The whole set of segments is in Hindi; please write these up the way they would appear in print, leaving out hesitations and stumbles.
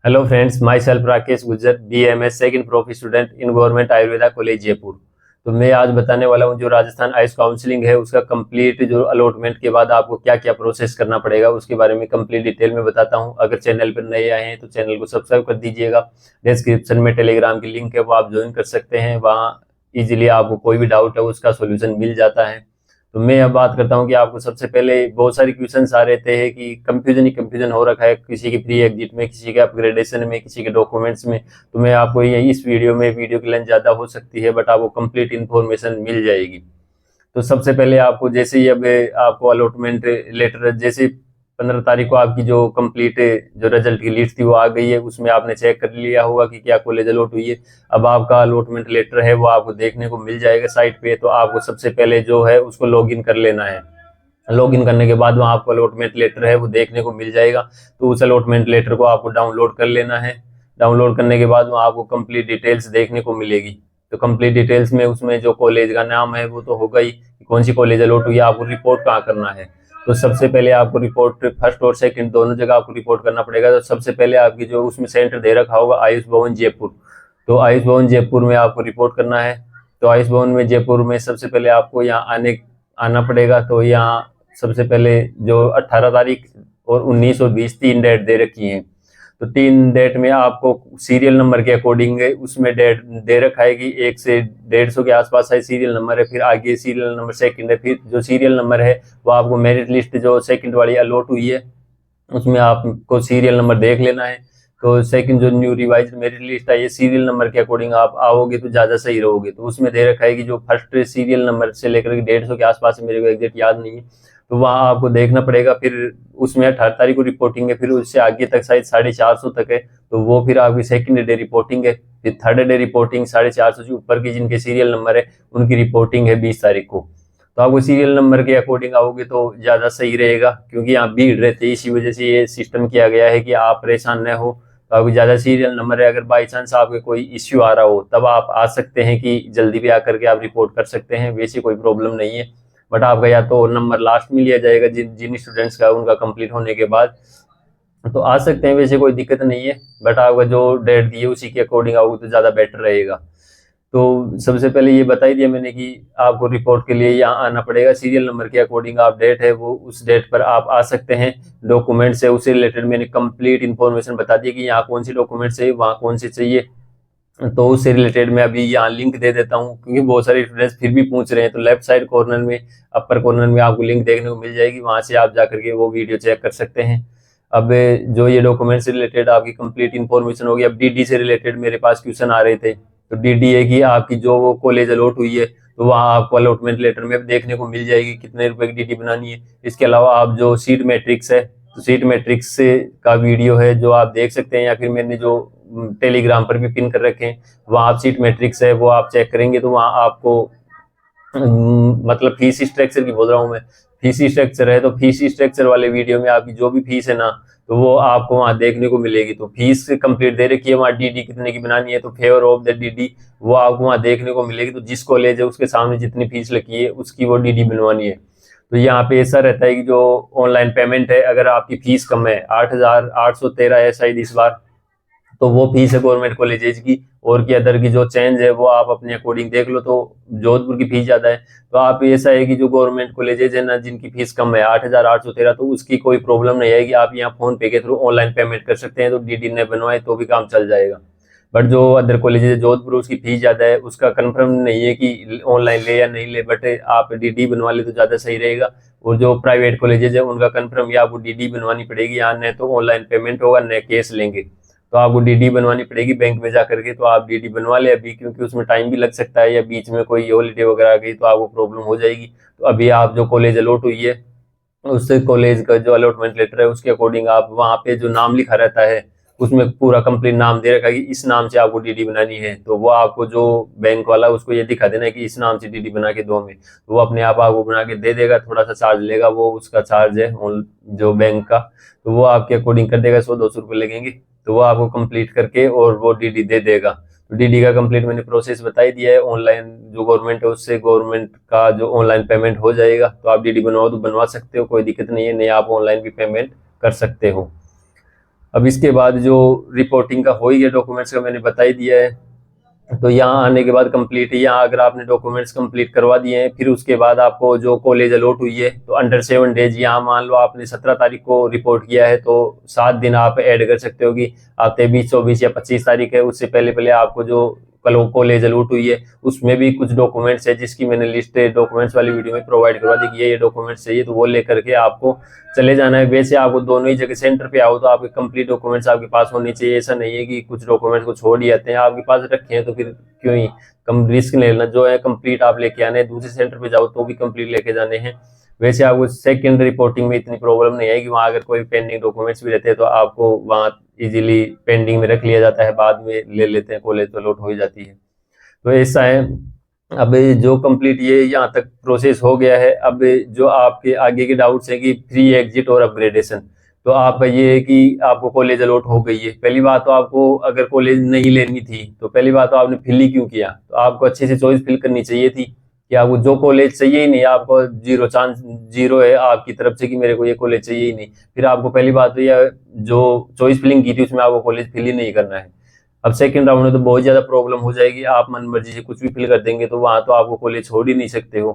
Hello friends, myself Rakesh Gujjar, BMS second prof student in government Ayurveda college Jaipur. तो मैं आज बताने वाला हूँ जो राजस्थान आयुष काउंसलिंग है उसका कंप्लीट जो अलॉटमेंट के बाद आपको क्या क्या प्रोसेस करना पड़ेगा उसके बारे में कंप्लीट डिटेल में बताता हूँ। अगर चैनल पर नए आए हैं तो चैनल को सब्सक्राइब कर दीजिएगा। डिस्क्रिप्शन में टेलीग्राम की लिंक है, वो आप ज्वाइन कर सकते हैं। वहाँ इजीली आपको कोई भी डाउट है उसका सोल्यूशन मिल जाता है। तो मैं अब बात करता हूँ कि आपको सबसे पहले बहुत सारे क्वेश्चंस आ रहे थे कि कंफ्यूजन ही कंफ्यूजन हो रखा है, किसी के प्री एग्जिट में, किसी के अपग्रेडेशन में, किसी के डॉक्यूमेंट्स में। तो मैं आपको ये इस वीडियो की लेंथ ज़्यादा हो सकती है बट आपको कंप्लीट इन्फॉर्मेशन मिल जाएगी। तो सबसे पहले आपको जैसे ही अब आपको अलॉटमेंट लेटर जैसे 15 तारीख को आपकी जो कंप्लीट जो रिजल्ट की लिस्ट थी वो आ गई है, उसमें आपने चेक कर लिया होगा कि क्या कॉलेज अलॉट हुई है। अब आपका अलॉटमेंट लेटर है वो आपको देखने को मिल जाएगा साइट पे। तो आपको सबसे पहले जो है उसको लॉगिन कर लेना है। लॉगिन करने के बाद वहाँ आपको अलॉटमेंट लेटर है वो देखने को मिल जाएगा। तो उस अलॉटमेंट लेटर को आपको डाउनलोड कर लेना है। डाउनलोड करने के बाद वहाँ आपको कंप्लीट डिटेल्स देखने को मिलेगी। तो कंप्लीट डिटेल्स में उसमें जो कॉलेज का नाम है वो तो होगा ही, कौन सी कॉलेज अलॉट हुई है, आपको रिपोर्ट कहाँ करना है। तो सबसे पहले आपको रिपोर्ट फर्स्ट और सेकंड दोनों जगह आपको रिपोर्ट करना पड़ेगा। तो सबसे पहले आपकी जो उसमें सेंटर दे रखा होगा आयुष भवन जयपुर, तो आयुष भवन जयपुर में आपको रिपोर्ट करना है। तो आयुष भवन में जयपुर में सबसे पहले आपको यहाँ आना पड़ेगा। तो यहाँ सबसे पहले जो 18 तारीख और 19 और 20 तीन डेट दे रखी हैं। तो तीन डेट में आपको सीरियल नंबर के अकॉर्डिंग उसमें डेट दे रखा है कि 1 से 150 के आसपास है सीरियल नंबर है। फिर आगे सीरियल नंबर सेकंड है। फिर जो सीरियल नंबर है वो आपको मेरिट लिस्ट जो सेकंड वाली अलॉट हुई है उसमें आपको सीरियल नंबर देख लेना है। तो सेकंड जो न्यू रिवाइज मेरिट लिस्ट है ये सीरियल नंबर के अकॉर्डिंग आप आओगे तो ज़्यादा सही रहोगे। तो उसमें दे रखा है कि जो फर्स्ट सीरियल नंबर से लेकर के 150 के आसपास है, मेरे को एग्जैक्ट याद नहीं है। तो वहाँ आपको देखना पड़ेगा। फिर उसमें 18 तारीख को रिपोर्टिंग है, फिर उससे आगे तक शायद 450 तक है। तो वो फिर आपकी सेकंड डे रिपोर्टिंग है। फिर थर्ड डे रिपोर्टिंग 450 से ऊपर की जिनके सीरियल नंबर है उनकी रिपोर्टिंग है 20 तारीख को। तो आपको सीरियल नंबर के अकॉर्डिंग आओगे तो ज़्यादा सही रहेगा, क्योंकि यहाँ भीड़ रहती है। इसी वजह से ये सिस्टम किया गया है कि आप परेशान न हो। तो आपको ज़्यादा सीरियल नंबर है, अगर बाई चांस आपके कोई इश्यू आ रहा हो तब आप आ सकते हैं कि जल्दी भी आकर के आप रिपोर्ट कर सकते हैं, वैसे कोई प्रॉब्लम नहीं है। बट आपका या तो नंबर लास्ट में लिया जाएगा जिन स्टूडेंट्स का उनका कंप्लीट होने के बाद, तो आ सकते हैं, वैसे कोई दिक्कत नहीं है। बट आपका जो डेट दी है उसी के अकॉर्डिंग आओगे तो ज़्यादा बेटर रहेगा। तो सबसे पहले ये बता ही दिया मैंने कि आपको रिपोर्ट के लिए यहाँ आना पड़ेगा। सीरियल नंबर के अकॉर्डिंग आप डेट है वो उस डेट पर आप आ सकते हैं। डॉक्यूमेंट्स है उससे रिलेटेड मैंने कंप्लीट इन्फॉर्मेशन बता दी कि यहाँ कौन सी डॉक्यूमेंट्स है वहाँ कौन सी चाहिए। तो उससे रिलेटेड मैं अभी यहाँ लिंक दे देता हूँ, क्योंकि बहुत सारे स्टूडेंट्स फिर भी पूछ रहे हैं। तो लेफ्ट साइड कॉर्नर में अपर कॉर्नर में आपको लिंक देखने को मिल जाएगी, वहाँ से आप जाकर के वो वीडियो चेक कर सकते हैं। अब जो ये डॉक्यूमेंट से रिलेटेड आपकी कंप्लीट इन्फॉर्मेशन होगी। अब DD से रिलेटेड मेरे पास क्वेश्चन आ रहे थे। तो DD है कि आपकी जो वो कॉलेज अलॉट हुई है तो वहाँ आपको अलॉटमेंट लेटर में देखने को मिल जाएगी कितने रुपए की DD बनानी है। इसके अलावा आप जो सीट मैट्रिक्स है, तो सीट मैट्रिक्स का वीडियो है जो आप देख सकते हैं, या फिर मैंने जो टेलीग्राम पर भी पिन कर रखे हैं वहाँ आप सीट मैट्रिक्स है वो आप चेक करेंगे। तो वहाँ आपको मतलब फीस स्ट्रक्चर की बोल रहा हूँ मैं, फीस स्ट्रक्चर है तो फीस स्ट्रक्चर वाले वीडियो में आपकी जो भी फीस है ना तो वो आपको वहाँ देखने को मिलेगी। तो फीस कंप्लीट दे रखी है, वहाँ DD कितने की बनानी है तो फेवर ऑफ द DD वो आपको वहाँ देखने को मिलेगी। तो जिस कॉलेज है उसके सामने जितनी फीस लगी है उसकी वो DD बनवानी है। तो यहाँ पे ऐसा रहता है कि जो ऑनलाइन पेमेंट है, अगर आपकी फीस कम है 8,813 है शायद इस बार, तो वो फीस है गवर्नमेंट कॉलेजेज की। और की अदर की जो चेंज है वो आप अपने अकॉर्डिंग देख लो। तो जोधपुर की फीस ज्यादा है, तो आप ऐसा है कि जो गवर्नमेंट कॉलेजेज है ना जिनकी फीस कम है 8,813, तो उसकी कोई प्रॉब्लम नहीं आएगी। आप यहाँ फोन पे के थ्रू ऑनलाइन पेमेंट कर सकते हैं, तो DD ने बनवाए तो भी काम चल जाएगा। बट जो अदर कॉलेजेज है जोधपुर उसकी फीस ज्यादा है, उसका कंफर्म नहीं है कि ऑनलाइन ले या नहीं ले, बट आप DD बनवा ले तो ज्यादा सही रहेगा। और जो प्राइवेट कॉलेजेज है उनका कंफर्म या आपको DD बनवानी पड़ेगी, यहाँ न तो ऑनलाइन पेमेंट होगा न कैश लेंगे। तो आपको DD बनवानी पड़ेगी बैंक में जाकर के। तो आप DD बनवा ले अभी, क्योंकि उसमें टाइम भी लग सकता है, या बीच में कोई हॉलीडे वगैरह आ गई तो आपको प्रॉब्लम हो जाएगी। तो अभी आप जो कॉलेज अलॉट हुई है उससे कॉलेज का जो अलॉटमेंट लेटर है उसके अकॉर्डिंग आप वहाँ पे जो नाम लिखा रहता है उसमें पूरा कंप्लीट नाम दे रखा है कि इस नाम से आपको DD बनानी है। तो वो आपको जो बैंक वाला उसको ये दिखा देना है कि इस नाम से DD बना के दो हमें, तो वो अपने आप आपको बना के दे देगा। थोड़ा सा चार्ज लेगा, वो उसका चार्ज है जो बैंक का, तो वो आपके अकॉर्डिंग कर देगा। 100-200 रुपये लगेंगे, तो वो आपको कंप्लीट करके और वो DD दे देगा। तो DD का कंप्लीट मैंने प्रोसेस बता ही दिया है। ऑनलाइन जो गवर्नमेंट है उससे गवर्नमेंट का जो ऑनलाइन पेमेंट हो जाएगा। तो आप DD बनवाओ तो बनवा सकते हो, कोई दिक्कत नहीं है, नहीं आप ऑनलाइन भी पेमेंट कर सकते हो। अब इसके बाद जो रिपोर्टिंग का हो ही गया, डॉक्यूमेंट्स का मैंने बता ही दिया है। तो यहाँ आने के बाद कंप्लीट, यहाँ अगर आपने डॉक्यूमेंट्स कंप्लीट करवा दिए हैं, फिर उसके बाद आपको जो कॉलेज अलॉट हुई है, तो अंडर 7 डेज, यहाँ मान लो आपने 17 तारीख को रिपोर्ट किया है, तो 7 दिन आप ऐड कर सकते हो कि आप 23, 24 या 25 तारीख है, उससे पहले पहले आपको जो कॉलेज अलॉट हुई है उसमें भी कुछ डॉक्यूमेंट्स है, जिसकी मैंने लिस्ट डॉक्यूमेंट्स वाली वीडियो में प्रोवाइड करवा दी कि ये डॉक्यूमेंट्स चाहिए, तो वो लेकर के आपको चले जाना है। वैसे आपको दोनों ही जगह सेंटर पे आओ तो आपके कंप्लीट डॉक्यूमेंट्स आपके पास होने चाहिए। ऐसा नहीं है कि कुछ डॉक्यूमेंट्स को छोड़ ही आते हैं, आपके पास रखे हैं तो फिर क्यों ही कम रिस्क लेना, जो है कंप्लीट आप लेके आने हैं। दूसरे सेंटर पे जाओ तो भी कंप्लीट लेके जाने हैं। वैसे आपको सेकंड रिपोर्टिंग में इतनी प्रॉब्लम नहीं है कि वहाँ अगर कोई पेंडिंग डॉक्यूमेंट्स भी रहते हैं तो आपको वहाँ इजीली पेंडिंग में रख लिया जाता है, बाद में ले लेते हैं, कॉलेज तो अलॉट हो ही जाती है। तो ऐसा है। अब जो कंप्लीट ये यहाँ तक प्रोसेस हो गया है, अब जो आपके आगे के डाउट्स हैं कि फ्री एग्जिट और अपग्रेडेशन, तो आप ये है कि आपको कॉलेज अलॉट हो गई है। पहली बात तो आपको अगर कॉलेज नहीं लेनी थी तो पहली बात तो आपने फिल ही क्यों किया, तो आपको अच्छे से चॉइस फिल करनी चाहिए थी कि आपको जो कॉलेज चाहिए ही नहीं, आपको जीरो चांस, जीरो है आपकी तरफ से कि मेरे को ये कॉलेज चाहिए ही नहीं, फिर आपको पहली बात तो यह जो चॉइस फिलिंग की थी उसमें आपको कॉलेज फिल ही नहीं करना है। अब सेकंड राउंड में तो बहुत ज्यादा प्रॉब्लम हो जाएगी, आप मन मर्जी से कुछ भी फिल कर देंगे तो वहां तो आपको कॉलेज छोड़ ही नहीं सकते हो।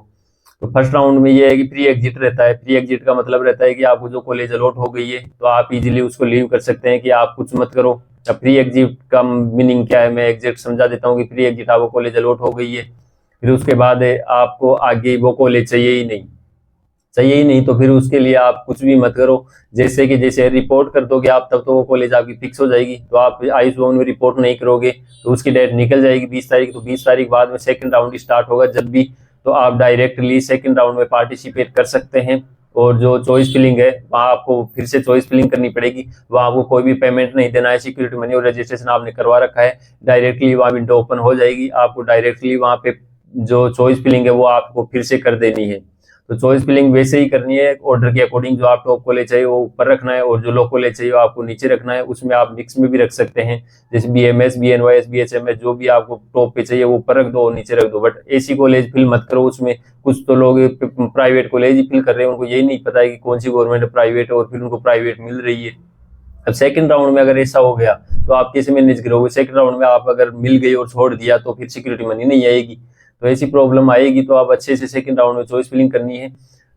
तो फर्स्ट राउंड में ये है कि प्री एग्जिट रहता है। प्री एग्जिट का मतलब रहता है कि आपको जो कॉलेज अलॉट हो गई है तो आप इजीली उसको लीव कर सकते हैं कि आप कुछ मत करो। अब प्री एग्जिट का मीनिंग क्या है, मैं एग्जैक्ट समझा देता हूँ कि प्री एग्जिट आपको कॉलेज अलॉट हो गई है, फिर उसके बाद आपको आगे वो कॉलेज चाहिए ही नहीं, तो फिर उसके लिए आप कुछ भी मत करो। जैसे कि जैसे रिपोर्ट कर दोगे आप, तब तो वो कॉलेज आपकी फिक्स हो जाएगी। तो आप आयुष भवन में रिपोर्ट नहीं करोगे तो उसकी डेट निकल जाएगी 20 तारीख, तो 20 तारीख बाद में सेकंड राउंड स्टार्ट होगा जब भी, तो आप डायरेक्टली सेकंड राउंड में पार्टिसिपेट कर सकते हैं। और जो चॉइस फिलिंग है वहाँ आपको फिर से चॉइस फिलिंग करनी पड़ेगी, वहाँ आपको कोई भी पेमेंट नहीं देना है, सिक्योरिटी मनी और रजिस्ट्रेशन आपने करवा रखा है, डायरेक्टली वहाँ विंडो ओपन हो जाएगी, आपको डायरेक्टली वहाँ पे जो चॉइस फिलिंग है वो आपको फिर से कर देनी है। तो चॉइस फिलिंग वैसे ही करनी है ऑर्डर के अकॉर्डिंग, जो आप टॉप कॉलेज चाहिए वो ऊपर रखना है और जो लो कॉलेज चाहिए वो आपको नीचे रखना है। उसमें आप मिक्स में भी रख सकते हैं, जैसे BMS, BNYS, BHMS, जो भी आपको टॉप पे चाहिए वो ऊपर रख दो और नीचे रख दो, बट ऐसी कॉलेज फिल मत करो उसमें। कुछ तो लोग प्राइवेट कॉलेज ही फिल कर रहे हैं, उनको यही नहीं पता है कि कौन सी गवर्नमेंट प्राइवेट है और फिर उनको प्राइवेट मिल रही है। अब सेकंड राउंड में अगर ऐसा हो गया तो आप कैसे मैनेज करोगे? सेकंड राउंड में आप अगर मिल गई और छोड़ दिया तो फिर सिक्योरिटी मनी नहीं आएगी, तो ऐसी प्रॉब्लम आएगी। तो आप अच्छे से सेकंड राउंड में चॉइस फिलिंग करनी है।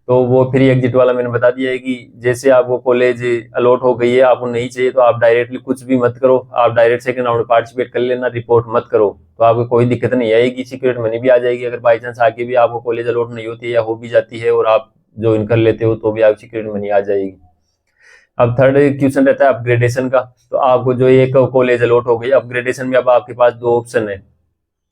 तो वो फ्री एग्जिट वाला मैंने बता दिया है कि जैसे आपको कॉलेज अलॉट हो गई है, आपको नहीं चाहिए तो आप डायरेक्टली कुछ भी मत करो, आप डायरेक्ट सेकंड राउंड में पार्टिसिपेट कर लेना, रिपोर्ट मत करो, तो आपको कोई दिक्कत नहीं आएगी, सिक्योरिटी मनी भी आ जाएगी। अगर बाई चांस आगे भी आपको कॉलेज अलॉट नहीं होती है या हो भी जाती है और आप ज्वाइन कर लेते हो तो भी आप सिक्योरिटी मनी आ जाएगी। अब थर्ड क्वेश्चन रहता है अपग्रेडेशन का। तो आपको जो एक कॉलेज अलॉट हो गई, अपग्रेडेशन में अब आपके पास दो ऑप्शन है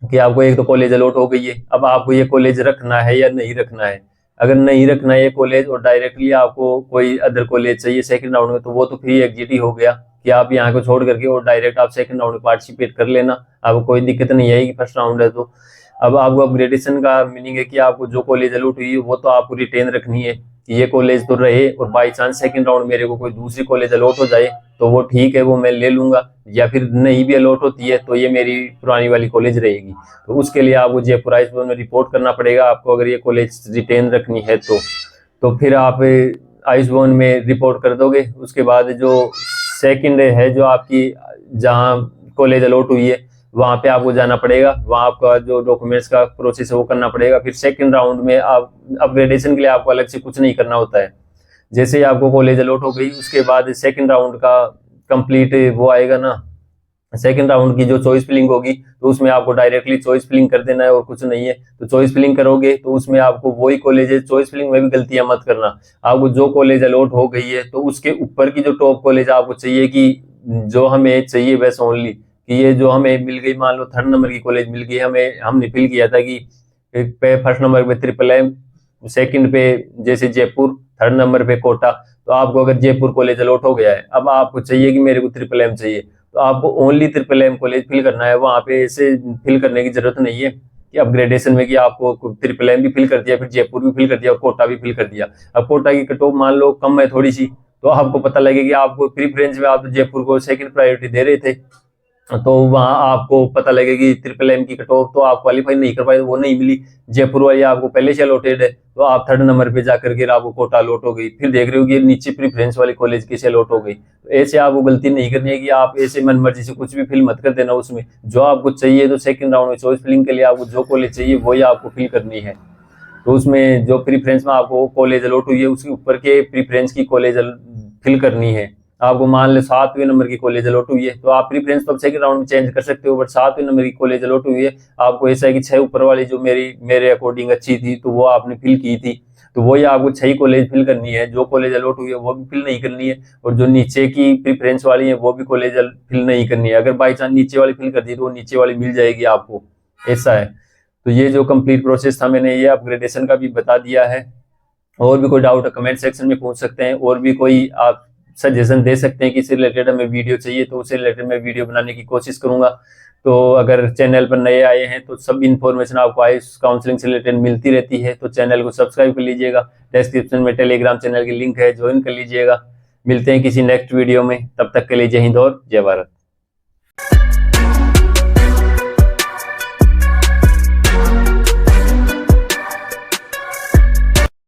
कि आपको एक तो कॉलेज अलॉट हो गई है, अब आपको ये कॉलेज रखना है या नहीं रखना है। अगर नहीं रखना है ये कॉलेज और डायरेक्टली आपको कोई अदर कॉलेज चाहिए सेकंड राउंड में, तो वो तो फ्री एग्जिट ही हो गया कि आप यहाँ को छोड़ करके और डायरेक्ट आप सेकंड राउंड में पार्टिसिपेट कर लेना, आपको कोई दिक्कत नहीं आएगी, फर्स्ट राउंड है तो। अब आपको अपग्रेडेशन का मीनिंग है कि आपको जो कॉलेज अलॉट हुई है वो तो आपको रिटेन रखनी है कि ये कॉलेज तो रहे, और बाई चांस सेकंड राउंड मेरे को कोई दूसरी कॉलेज अलॉट हो जाए तो वो ठीक है, वो मैं ले लूंगा, या फिर नहीं भी अलॉट होती है तो ये मेरी पुरानी वाली कॉलेज रहेगी। तो उसके लिए आपको जयपुर आयुष भवन में रिपोर्ट करना पड़ेगा आपको, अगर ये कॉलेज रिटेन रखनी है तो फिर आप आयुष भवन में रिपोर्ट कर दोगे। उसके बाद जो सेकंड है, जो आपकी जहाँ कॉलेज अलॉट हुई है वहां पे आपको जाना पड़ेगा, वहां आपका जो डॉक्यूमेंट्स का प्रोसेस है वो करना पड़ेगा। फिर सेकंड राउंड में आप अपग्रेडेशन के लिए आपको अलग से कुछ नहीं करना होता है। जैसे ही आपको कॉलेज अलॉट हो गई उसके बाद सेकंड राउंड का कंप्लीट वो आएगा ना, सेकंड राउंड की जो चॉइस फिलिंग होगी तो उसमें आपको डायरेक्टली चॉइस फिलिंग कर देना है और कुछ नहीं है। तो चॉइस फिलिंग करोगे तो उसमें आपको वही कॉलेज है, चॉइस फिलिंग में भी गलतियां मत करना। आपको जो कॉलेज अलॉट हो गई है तो उसके ऊपर की जो टॉप कॉलेज आपको चाहिए कि जो हमें चाहिए बस ओनली, कि ये जो हमें मिल गई, मान लो थर्ड नंबर की कॉलेज मिल गई हमें, हमने फिल किया था कि फर्स्ट नंबर पे ट्रिपल सेकंड पे जैसे जयपुर, थर्ड नंबर पे कोटा, तो आपको अगर जयपुर कॉलेज अलॉट हो गया है, अब आपको चाहिए कि मेरे को ट्रिपल चाहिए, तो आपको ओनली ट्रिपल कॉलेज फिल करना है। वहां पे ऐसे फिल करने की जरूरत नहीं है कि अपग्रेडेशन में कि आपको ट्रिपल भी फिल कर दिया, फिर जयपुर भी फिल कर दिया और कोटा भी फिल कर दिया। अब कोटा की कट ऑफ मान लो कम है थोड़ी सी, तो आपको पता लगे कि आपको प्रीफरेंस में आप जयपुर को सेकंड प्रायोरिटी दे रहे थे, तो वहां आपको पता लगेगी ट्रिपल एम की कट ऑफ तो आप क्वालिफाई नहीं कर पाए, वो नहीं मिली। जयपुर वाली आपको पहले से अलॉटेड है, तो आप थर्ड नंबर पे जाकर के आपको कोटा अलॉट हो गई, फिर देख रहे हो कि नीचे प्रीफरेंस वाली कॉलेज की से अलॉट हो गई। तो ऐसे आपको गलती नहीं करनी है कि आप ऐसे मन मर्जी से कुछ भी फिल मत कर देना। उसमें जो आपको चाहिए, तो सेकंड राउंड में चॉइस फिलिंग के लिए आपको जो कॉलेज चाहिए वही आपको फिल करनी है। तो उसमें जो प्रीफरेंस में आपको कॉलेज अलॉट हुई है उसके ऊपर के प्रीफरेंस की कॉलेज फिल करनी है। आपको मान लो 7वें नंबर की कॉलेज अलॉट हुई है, तो आप प्रीफरेंस तो सेकंड राउंड में चेंज कर सकते हो, बट 7वें नंबर की कॉलेज अलॉट हुई है, आपको ऐसा है कि 6 ऊपर वाली जो मेरे अकॉर्डिंग अच्छी थी तो वो आपने फिल की थी, तो वही आपको 6 कॉलेज फिल करनी है। जो कॉलेज अलॉट हुई है वो भी फिल नहीं करनी है, और जो नीचे की प्रीफरेंस वाली है वो भी कॉलेज फिल नहीं करनी है। अगर बाई चांस नीचे वाली फिल कर दी तो वो नीचे वाली मिल जाएगी आपको, ऐसा है। तो ये जो कंप्लीट प्रोसेस था मैंने ये अपग्रेडेशन का भी बता दिया है। और भी कोई डाउट है कमेंट सेक्शन में पूछ सकते हैं, और भी कोई आप सजेशन दे सकते हैं कि इससे रिलेटेड हमें वीडियो चाहिए, तो उससे रिलेटेड मैं वीडियो बनाने की कोशिश करूंगा। तो अगर चैनल पर नए आए हैं तो सब इन्फॉर्मेशन आपको आयुष काउंसलिंग से रिलेटेड मिलती रहती है, तो चैनल को सब्सक्राइब कर लीजिएगा। डिस्क्रिप्शन में टेलीग्राम चैनल की लिंक है, ज्वाइन कर लीजिएगा। मिलते हैं किसी नेक्स्ट वीडियो में, तब तक के लिए जय हिंद और जय भारत।